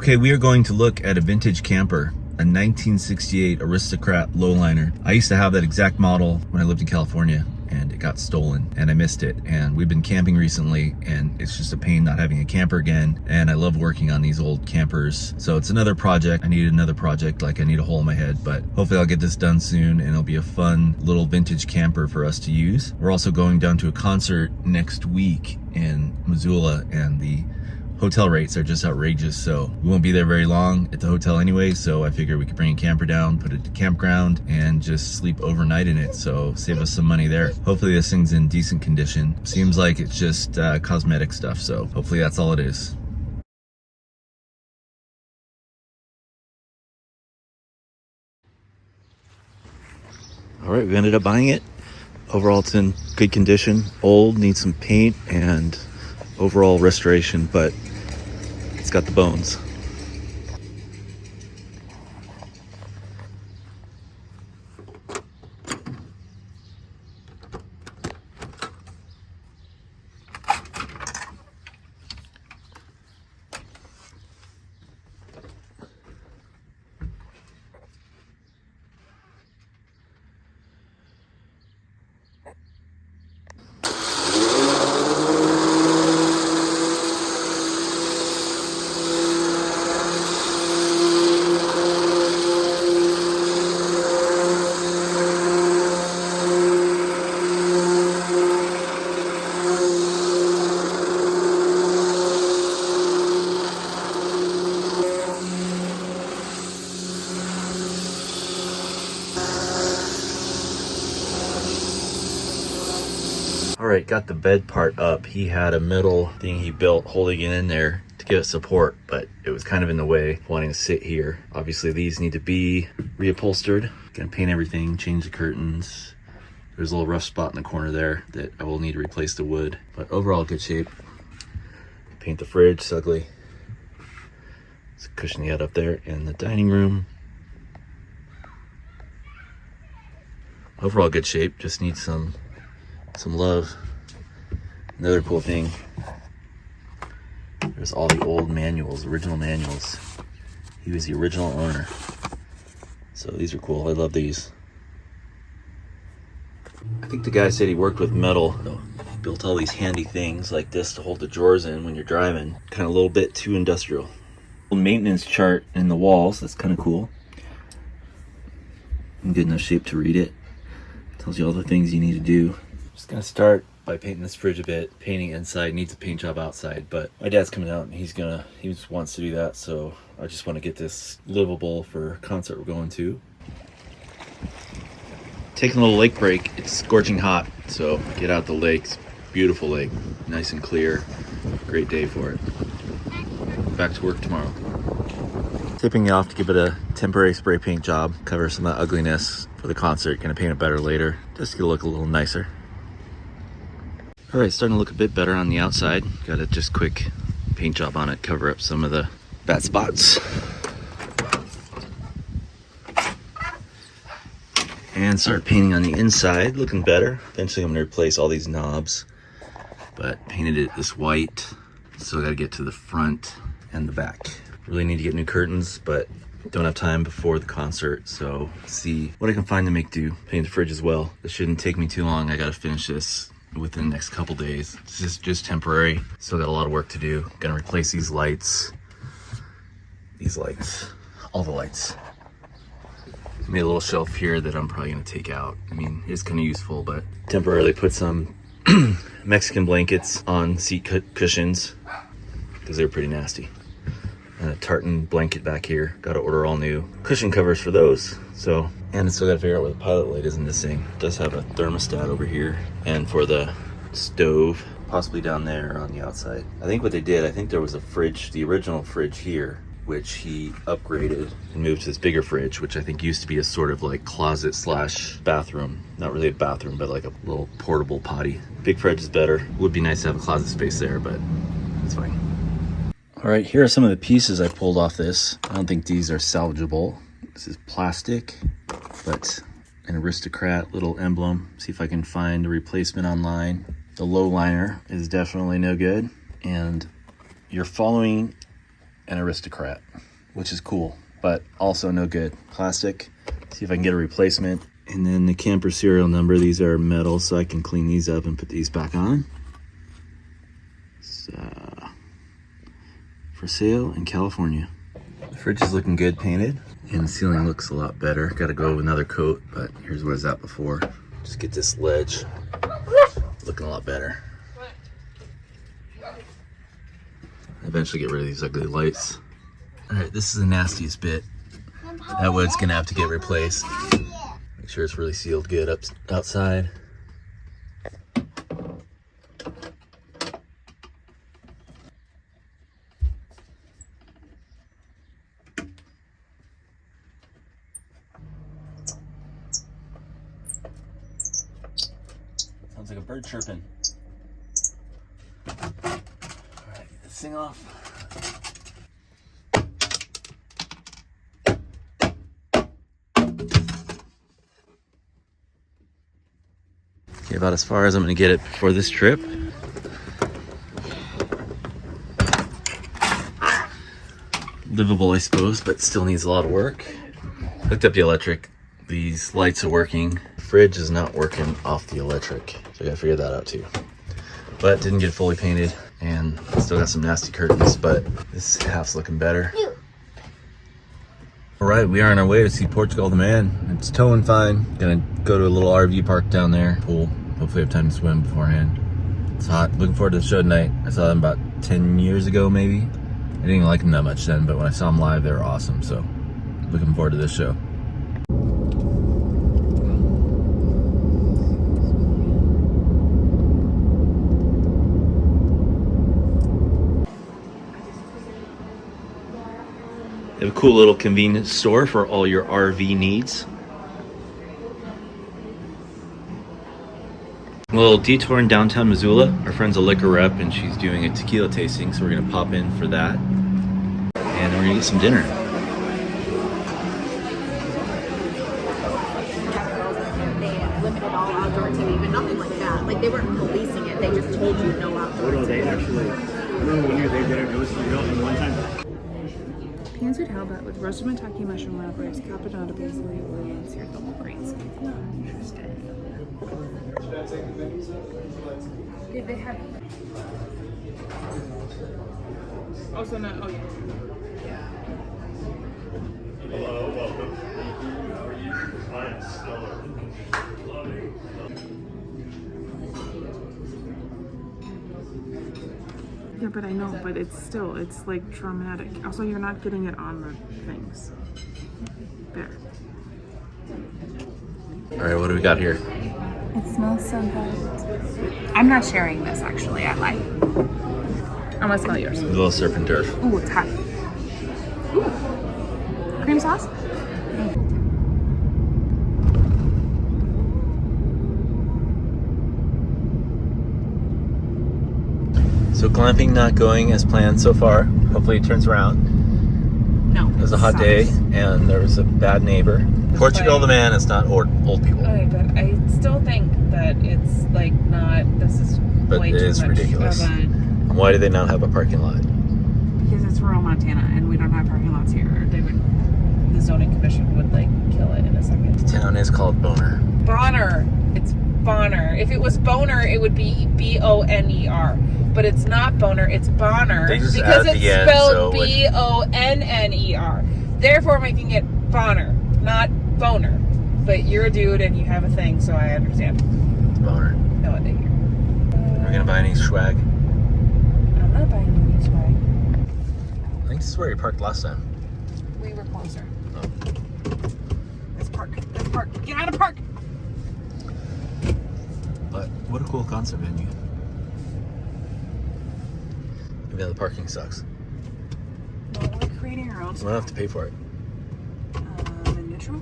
Okay, we are going to look at a vintage camper, a 1968 Aristocrat Lo-Liner. I used to have that exact model when I lived in California, and it got stolen and I missed it. And we've been camping recently, and it's just a pain not having a camper again. And I love working on these old campers. So it's another project. I need another project, like I need a hole in my head, but hopefully I'll get this done soon and it'll be a fun little vintage camper for us to use. We're also going down to a concert next week in Missoula, and the hotel rates are just outrageous, so we won't be there very long at the hotel anyway, so I figured we could bring a camper down, put it at the campground, and just sleep overnight in it, so save us some money there. Hopefully this thing's in decent condition. Seems like it's just cosmetic stuff, so hopefully that's all it is. All right, we ended up buying it. Overall, it's in good condition. Old, needs some paint and overall restoration, but it's got the bones. All right, got the bed part up. He had a metal thing he built holding it in there to give it support, but it was kind of in the way, wanting to sit here. Obviously these need to be reupholstered. Gonna paint everything, change the curtains. There's a little rough spot in the corner there that I will need to replace the wood, but overall good shape. Paint the fridge, it's ugly. It's a cushion he had up there in the dining room. Overall good shape, just needs some love. Another cool thing, there's all the old manuals, original manuals. He was the original owner, so these are cool. I love these. I think the guy said he worked with metal, built all these handy things like this to hold the drawers in when you're driving. Kind of a little bit too industrial. Maintenance chart in the walls, that's kind of cool. In good enough shape to read it. Tells you all the things you need to do. Just gonna start by painting this fridge a bit. Painting inside, needs a paint job outside, but my dad's coming out and he just wants to do that, so I just want to get this livable for a concert we're going to. Taking a little lake break. It's scorching hot, so get out the lake. Beautiful lake, nice and clear. Great day for it. Back to work tomorrow. Tipping it off to give it a temporary spray paint job, cover some of the ugliness for the concert. Gonna paint it better later, just to look a little nicer. All right, starting to look a bit better on the outside. Got a just quick paint job on it, cover up some of the bad spots. And start painting on the inside, looking better. Eventually I'm gonna replace all these knobs, but painted it this white. Still gotta get to the front and the back. Really need to get new curtains, but don't have time before the concert, so see what I can find to make do. Paint the fridge as well. This shouldn't take me too long. I gotta finish this within the next couple days. This is just temporary. Still got a lot of work to do. Gonna replace these lights, all the lights. Made a little shelf here that I'm probably gonna take out. I mean, it's kind of useful, but temporarily put some Mexican blankets on seat cushions because they're pretty nasty. And a tartan blanket back here. Got to order all new cushion covers for those. So, and I still got to figure out where the pilot light is in this thing. It does have a thermostat over here, and for the stove, possibly down there on the outside. I think what they did, I think there was a fridge, the original fridge here, which he upgraded and moved to this bigger fridge, which I think used to be a sort of like closet slash bathroom. Not really a bathroom, but like a little portable potty. Big fridge is better. Would be nice to have a closet space there, but it's fine. All right, here are some of the pieces I pulled off this. I don't think these are salvageable. This is plastic, but an Aristocrat little emblem. See if I can find a replacement online. The Lo-Liner is definitely no good. And you're following and Aristocrat, which is cool, but also no good. Plastic. See if I can get a replacement. And then the camper serial number. These are metal, so I can clean these up and put these back on. So, for sale in California. The fridge is looking good painted, and the ceiling looks a lot better. Got to go with another coat, but here's what it's at before. Just get this ledge looking a lot better. Eventually get rid of these ugly lights. All right, this is the nastiest bit. That wood's gonna have to get replaced. Make sure it's really sealed good outside. Sounds like a bird chirping. All right, get this thing off. Okay, about as far as I'm gonna get it for this trip. Livable, I suppose, but still needs a lot of work. Hooked up the electric. These lights are working. Fridge is not working off the electric, so I gotta figure that out too. But didn't get fully painted, and still got some nasty curtains, but this half's looking better. All right, we are on our way to see Portugal the Man. It's towing fine. Gonna go to a little RV park down there, pool. Hopefully have time to swim beforehand. It's hot. Looking forward to the show tonight. I saw them about 10 years ago, maybe. I didn't like them that much then, but when I saw them live, they were awesome. So looking forward to this show. They have a cool little convenience store for all your RV needs. A little detour in downtown Missoula. Our friend's a liquor rep and she's doing a tequila tasting, so we're gonna pop in for that. And then we're gonna get some dinner. They limited all outdoor activity, but nothing like that. Like they weren't policing it, they just told you no outdoor activity. They actually, I remember when they did it, it was real, and one time. Pansy halibut with roasted maitake mushroom wrap rice, caponata basil, and seared double greens. Interesting. Did they have? Oh, so no. Oh, yeah. Hello, welcome. How are you? I'm stellar. Yeah, but I know, but it's like dramatic. Also, you're not getting it on the things. There. All right, what do we got here? It smells so good. I'm not sharing this, actually. I lied. I'm gonna smell yours. A little surf and turf. Ooh, it's hot. Ooh. Cream sauce? So glamping not going as planned so far. Hopefully it turns around. No. It was a hot day and there was a bad neighbor. Portugal the Man is not old people. Okay, but I still think that it's like not, this is But way it too is much ridiculous. of a, Why do they not have a parking lot? because it's rural Montana and we don't have parking lots here. The zoning commission would like kill it in a second. The town is called Boner. Bonner. It's Bonner. If it was Boner, it would be Boner. But it's not Boner, it's Bonner. They just because add it's the end, spelled so it Bonner. Therefore making it Bonner, not Boner. But you're a dude and you have a thing, so I understand. It's Boner. No, I didn't hear. Are we gonna buy any swag? I'm not buying any swag. I think this is where you parked last time. We were closer. Oh. Let's park. Let's park. Get out of park! But what a cool concert venue. Yeah, the parking sucks. Well, we're creating our own. We don't have to pay for it. In neutral?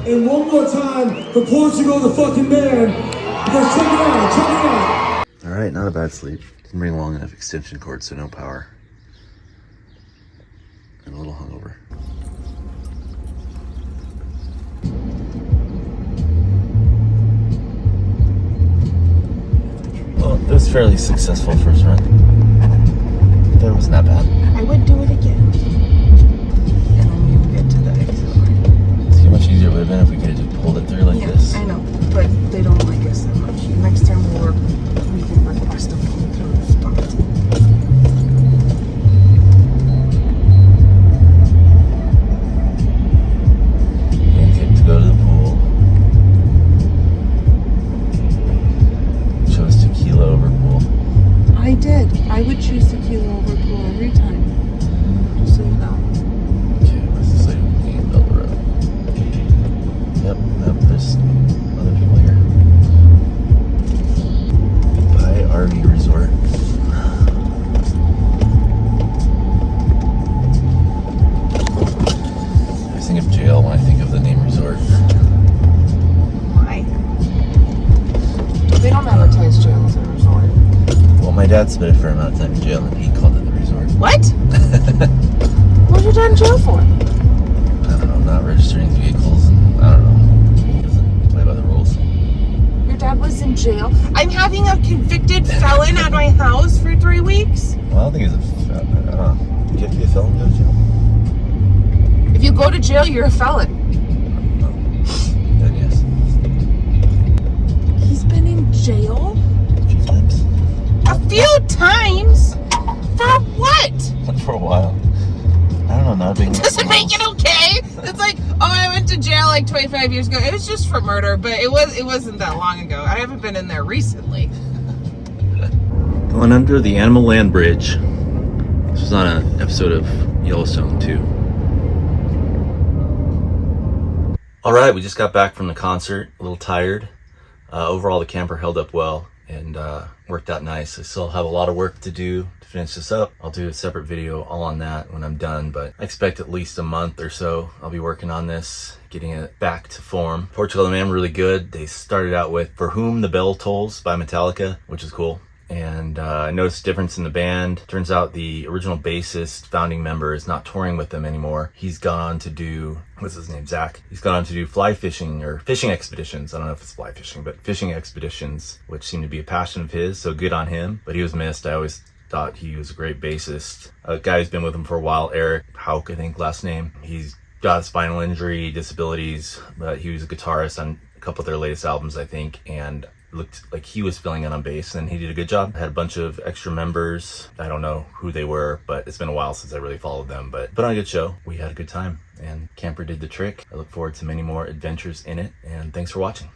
And one more time for Portugal the fucking man. Because check it out, check it out. All right, not a bad sleep. Didn't bring long enough extension cord, so no power. And a little hungover. Well, it was fairly successful first run. That wasn't that bad. I would do it again. And then you get to the exit. It's how much easier it would have been if we could have just pulled it through like this. I know, but they don't like us that much. Next time we can request them to pull through the spot. To go to the pool. Chose tequila over pool. I did. I would choose tequila over pool every time. Just so you know. Okay, what's this like? Bell Road. Yep, there's other people here. Dubai RV Resort. I think of jail when I think of the name resort. Why? They don't advertise jail as a resort. Well, my dad spent a fair amount of time in jail and he called it the resort. What? What was your dad in jail for? I don't know, not registering vehicles and I don't know. He doesn't play by the rules. Your dad was in jail? I'm having a convicted felon at my house for 3 weeks? Well, I don't think he's a felon. I don't know. Do you have to be a felon to go to jail? If you go to jail, you're a felon. Then yes. He's been in jail? A few times. A few times? For what? For a while. I don't know, not being. Does it make it okay? It's like, oh, I went to jail like 25 years ago. It was just for murder, but it wasn't that long ago. I haven't been in there recently. Going under the Animal Land Bridge. This was on an episode of Yellowstone too. All right, we just got back from the concert, a little tired. Overall, the camper held up well and worked out nice. I still have a lot of work to do to finish this up. I'll do a separate video all on that when I'm done, but I expect at least a month or so I'll be working on this, getting it back to form. Portugal the Man were really good. They started out with For Whom the Bell Tolls by Metallica, which is cool. And I noticed a difference in the band. Turns out the original bassist, founding member, is not touring with them anymore. He's gone on to do, what's his name, Zach? He's gone on to do fly fishing or fishing expeditions. I don't know if it's fly fishing, but fishing expeditions, which seem to be a passion of his. So good on him. But he was missed. I always thought he was a great bassist. A guy who's been with him for a while, Eric Hauk, I think, last name. He's got a spinal injury, disabilities, but he was a guitarist on a couple of their latest albums, I think, and looked like he was filling in on bass, and he did a good job. Had a bunch of extra members. I don't know who they were, but it's been a while since I really followed them, but put on a good show. We had a good time, and camper did the trick. I look forward to many more adventures in it, and thanks for watching.